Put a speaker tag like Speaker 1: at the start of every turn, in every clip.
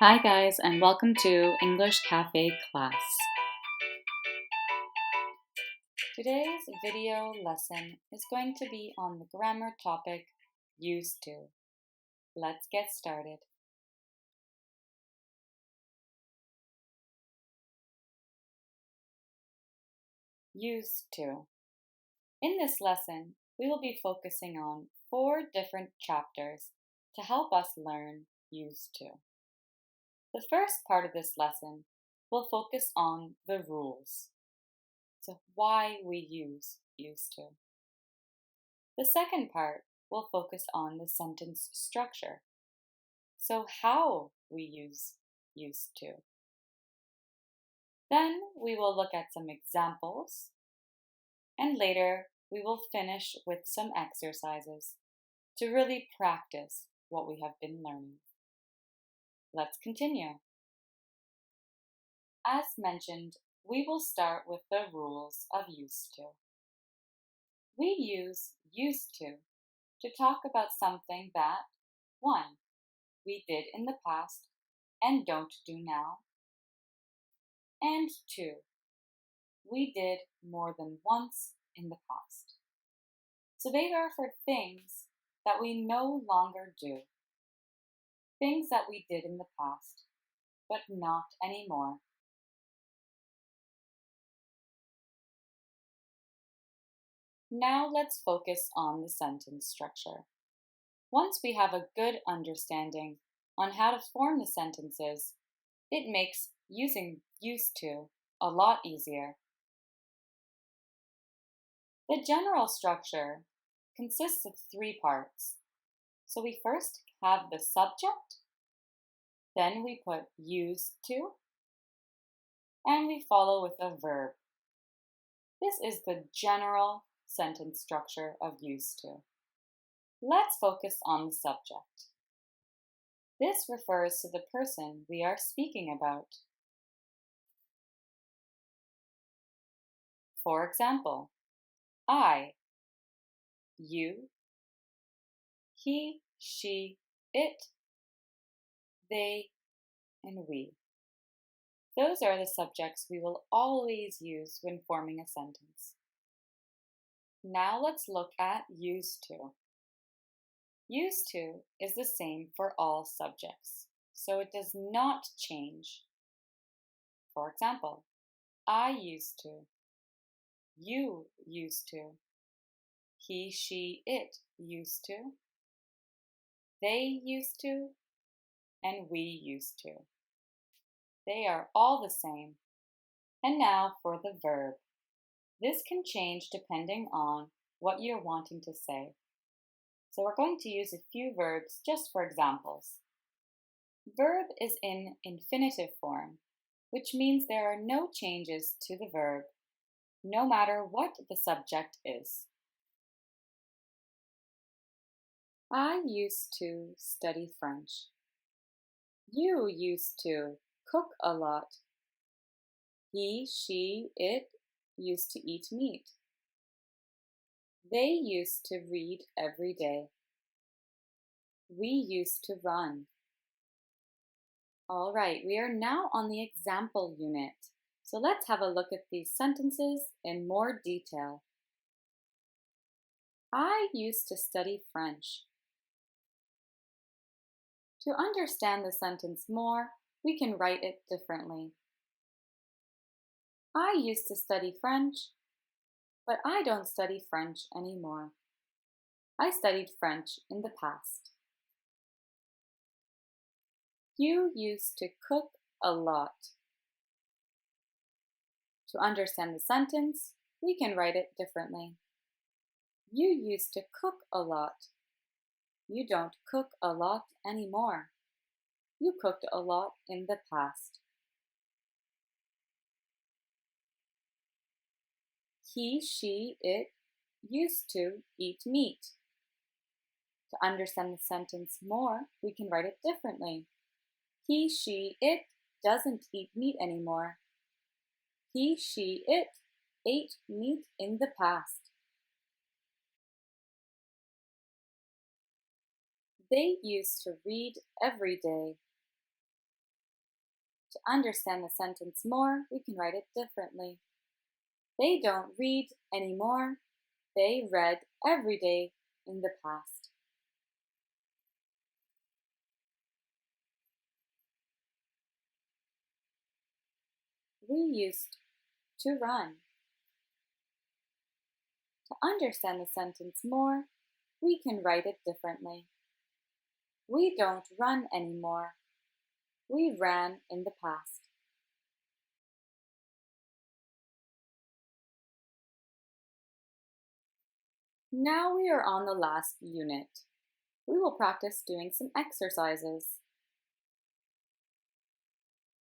Speaker 1: Hi guys, and welcome to English Cafe Class. Today's video lesson is going to be on the grammar topic used to. Let's get started. Used to. In this lesson, we will be focusing on 4 different chapters to help us learn used to. The first part of this lesson will focus on the rules. So why we use used to. The second part will focus on the sentence structure. So how we use used to. Then we will look at some examples, and later we will finish with some exercises to really practice what we have been learning. Let's continue. As mentioned, we will start with the rules of used to. We use used to talk about something that 1. We did in the past and don't do now, and 2. We did more than once in the past. So they are for things that we no longer do, things that we did in the past, but not anymore. Now let's focus on the sentence structure. Once we have a good understanding on how to form the sentences, it makes using used to a lot easier. The general structure consists of 3 parts. So we first have the subject, then we put used to, and we follow with a verb. This is the general sentence structure of used to. Let's focus on the subject. This refers to the person we are speaking about. For example, I, you, he, she, it, they, and we. Those are the subjects we will always use when forming a sentence. Now let's look at used to. Used to is the same for all subjects, so it does not change. For example, I used to, you used to, he, she, it used to, they used to, and we used to. They are all the same. And now for the verb. This can change depending on what you're wanting to say. So we're going to use a few verbs just for examples. Verb is in infinitive form, which means there are no changes to the verb, no matter what the subject is. I used to study French. You used to cook a lot. He, she, it used to eat meat. They used to read every day. We used to run. All right, we are now on the example unit. So let's have a look at these sentences in more detail. I used to study French. To understand the sentence more, we can write it differently. I used to study French, but I don't study French anymore. I studied French in the past. You used to cook a lot. To understand the sentence, we can write it differently. You used to cook a lot. You don't cook a lot anymore. You cooked a lot in the past. He, she, it used to eat meat. To understand the sentence more, we can write it differently. He, she, it doesn't eat meat anymore. He, she, it ate meat in the past. They used to read every day. To understand the sentence more, we can write it differently. They don't read anymore. They read every day in the past. We used to run. To understand the sentence more, we can write it differently. We don't run anymore. We ran in the past. Now we are on the last unit. We will practice doing some exercises.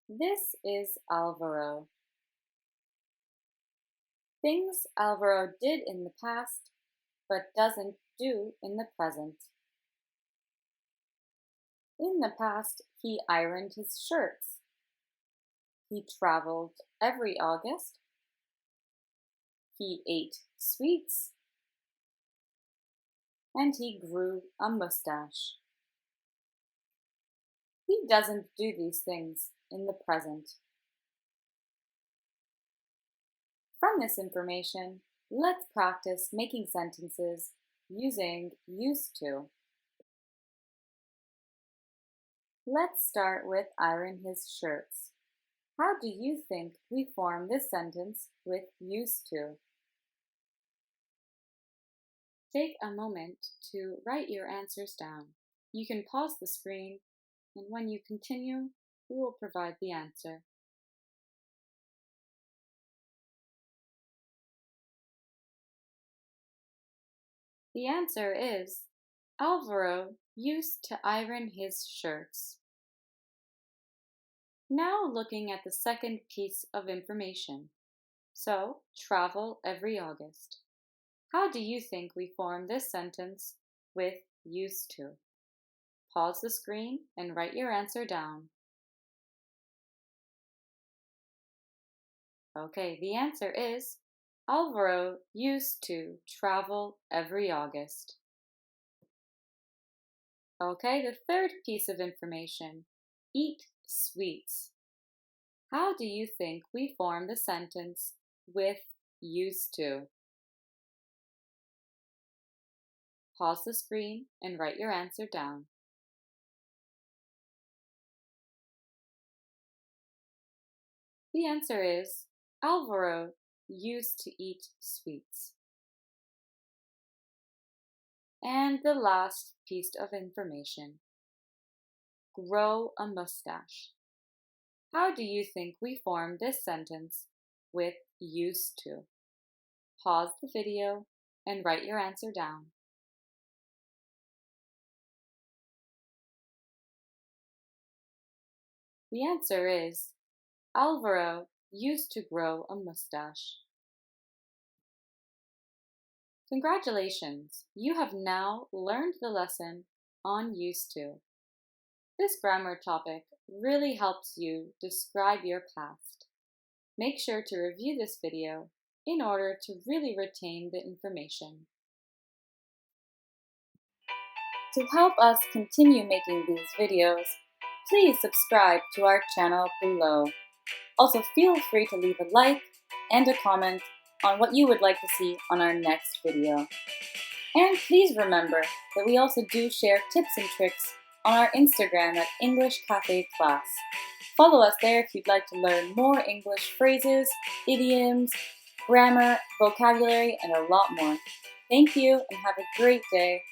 Speaker 1: This is Alvaro. Things Alvaro did in the past, but doesn't do in the present. In the past, he ironed his shirts. He traveled every August. He ate sweets. And he grew a mustache. He doesn't do these things in the present. From this information, let's practice making sentences using used to. Let's start with iron his shirts. How do you think we form this sentence with used to? Take a moment to write your answers down. You can pause the screen, and when you continue, we will provide the answer. The answer is, Alvaro used to iron his shirts. Now looking at the second piece of information. So, travel every August. How do you think we form this sentence with used to? Pause the screen and write your answer down. Okay, the answer is, Alvaro used to travel every August. Okay, the third piece of information, eat sweets. How do you think we form the sentence with used to? Pause the screen and write your answer down. The answer is, Alvaro used to eat sweets. And the last piece of information, grow a mustache. How do you think we form this sentence with used to? Pause the video and write your answer down. The answer is, Alvaro used to grow a mustache. Congratulations! You have now learned the lesson on used to. This grammar topic really helps you describe your past. Make sure to review this video in order to really retain the information. To help us continue making these videos, please subscribe to our channel below. Also, feel free to leave a like and a comment on what you would like to see on our next video. And please remember that we also do share tips and tricks on our Instagram at EnglishCafeClass. Follow us there if you'd like to learn more English phrases, idioms, grammar, vocabulary, and a lot more. Thank you and have a great day.